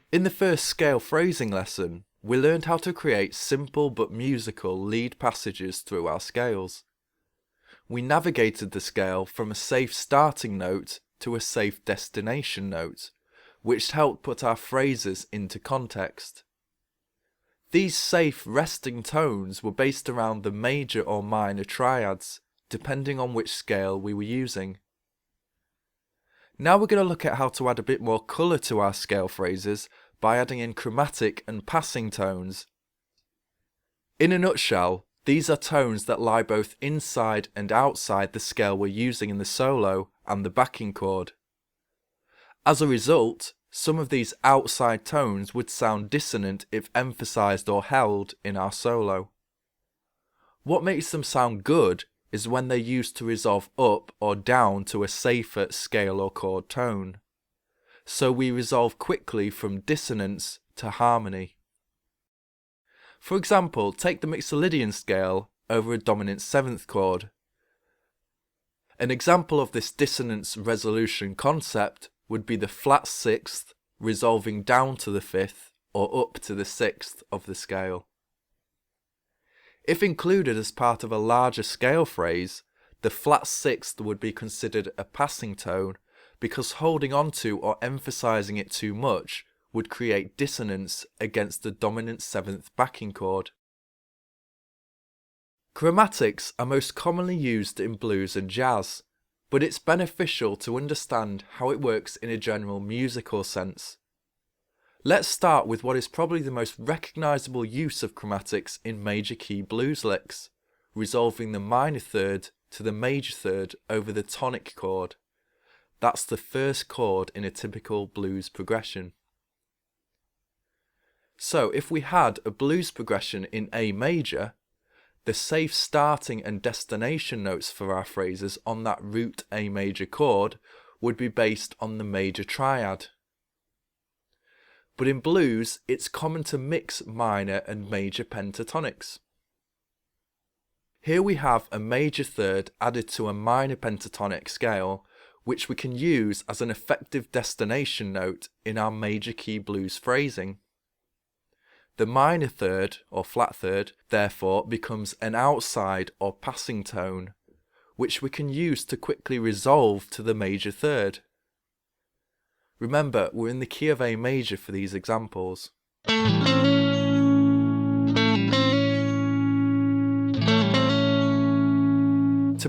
In the first scale phrasing lesson, we learned how to create simple but musical lead passages through our scales. We navigated the scale from a safe starting note to a safe destination note, which helped put our phrases into context. These safe resting tones were based around the major or minor triads, depending on which scale we were using. Now we're going to look at how to add a bit more colour to our scale phrases by adding in chromatic and passing tones. In a nutshell, these are tones that lie both inside and outside the scale we're using in the solo and the backing chord. As a result, some of these outside tones would sound dissonant if emphasised or held in our solo. What makes them sound good is when they're used to resolve up or down to a safer scale or chord tone. So we resolve quickly from dissonance to harmony. For example, take the Mixolydian scale over a dominant 7th chord. An example of this dissonance resolution concept would be the flat 6th resolving down to the 5th or up to the 6th of the scale. If included as part of a larger scale phrase, the flat 6th would be considered a passing tone because holding onto or emphasising it too much would create dissonance against the dominant 7th backing chord. Chromatics are most commonly used in blues and jazz, but it's beneficial to understand how it works in a general musical sense. Let's start with what is probably the most recognisable use of chromatics in major key blues licks, resolving the minor third to the major third over the tonic chord. That's the first chord in a typical blues progression. So if we had a blues progression in A major, the safe starting and destination notes for our phrases on that root A major chord would be based on the major triad. But in blues, it's common to mix minor and major pentatonics. Here we have a major third added to a minor pentatonic scale, which we can use as an effective destination note in our major key blues phrasing. The minor third, or flat third, therefore becomes an outside or passing tone, which we can use to quickly resolve to the major third. Remember, we're in the key of A major for these examples. To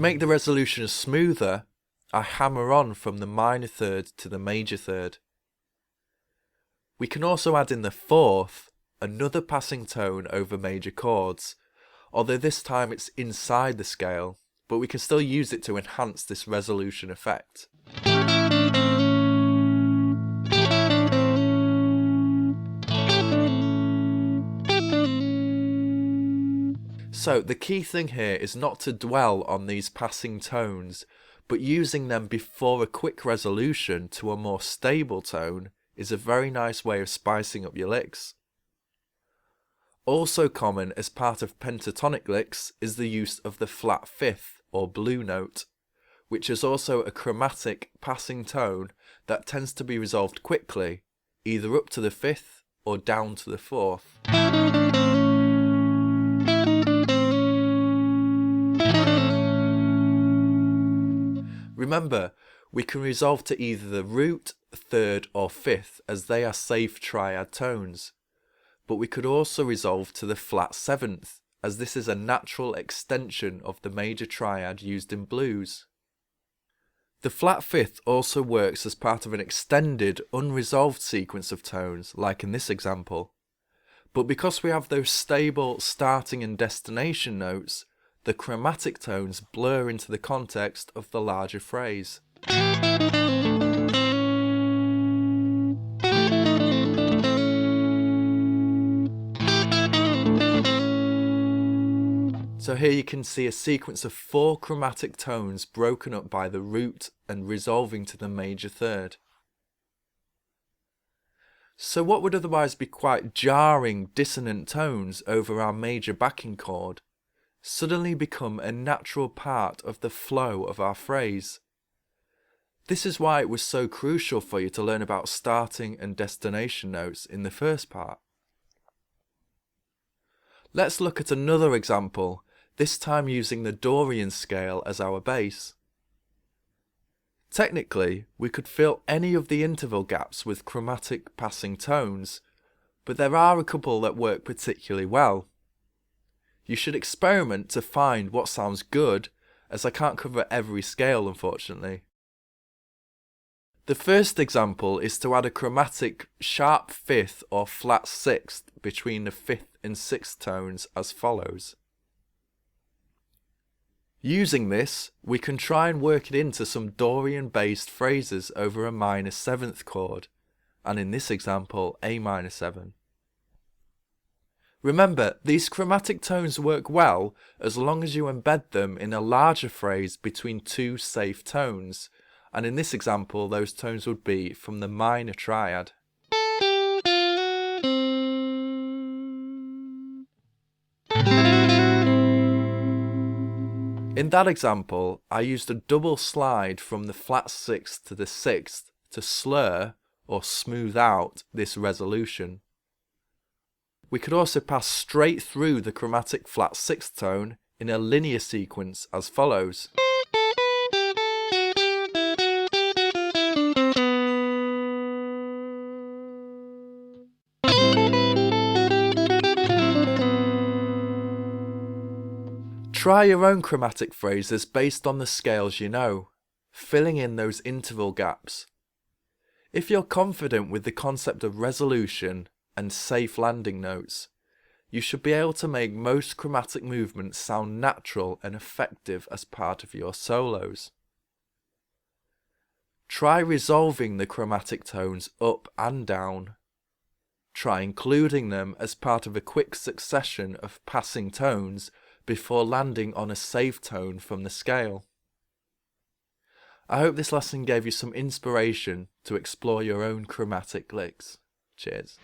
make the resolution smoother, I hammer on from the minor third to the major third. We can also add in the 4th, another passing tone over major chords, although this time it's inside the scale, but we can still use it to enhance this resolution effect. So the key thing here is not to dwell on these passing tones, but using them before a quick resolution to a more stable tone is a very nice way of spicing up your licks. Also common as part of pentatonic licks is the use of the flat 5th or blue note, which is also a chromatic passing tone that tends to be resolved quickly, either up to the 5th or down to the 4th. Remember, we can resolve to either the root, 3rd or 5th as they are safe triad tones, but we could also resolve to the flat 7th as this is a natural extension of the major triad used in blues. The flat 5th also works as part of an extended, unresolved sequence of tones, like in this example, but because we have those stable starting and destination notes, the chromatic tones blur into the context of the larger phrase. So here you can see a sequence of 4 chromatic tones broken up by the root and resolving to the major third. So what would otherwise be quite jarring, dissonant tones over our major backing chord suddenly become a natural part of the flow of our phrase. This is why it was so crucial for you to learn about starting and destination notes in the first part. Let's look at another example, this time using the Dorian scale as our base. Technically, we could fill any of the interval gaps with chromatic passing tones, but there are a couple that work particularly well. You should experiment to find what sounds good, as I can't cover every scale unfortunately. The first example is to add a chromatic sharp fifth or flat sixth between the fifth and sixth tones as follows. Using this, we can try and work it into some Dorian-based phrases over a minor seventh chord, and in this example, A minor 7. Remember, these chromatic tones work well as long as you embed them in a larger phrase between two safe tones, and in this example, those tones would be from the minor triad. In that example, I used a double slide from the flat sixth to the sixth to slur or smooth out this resolution. We could also pass straight through the chromatic flat sixth tone in a linear sequence as follows. Try your own chromatic phrases based on the scales you know, filling in those interval gaps. If you're confident with the concept of resolution and safe landing notes, you should be able to make most chromatic movements sound natural and effective as part of your solos. Try resolving the chromatic tones up and down. Try including them as part of a quick succession of passing tones before landing on a safe tone from the scale. I hope this lesson gave you some inspiration to explore your own chromatic licks. Cheers.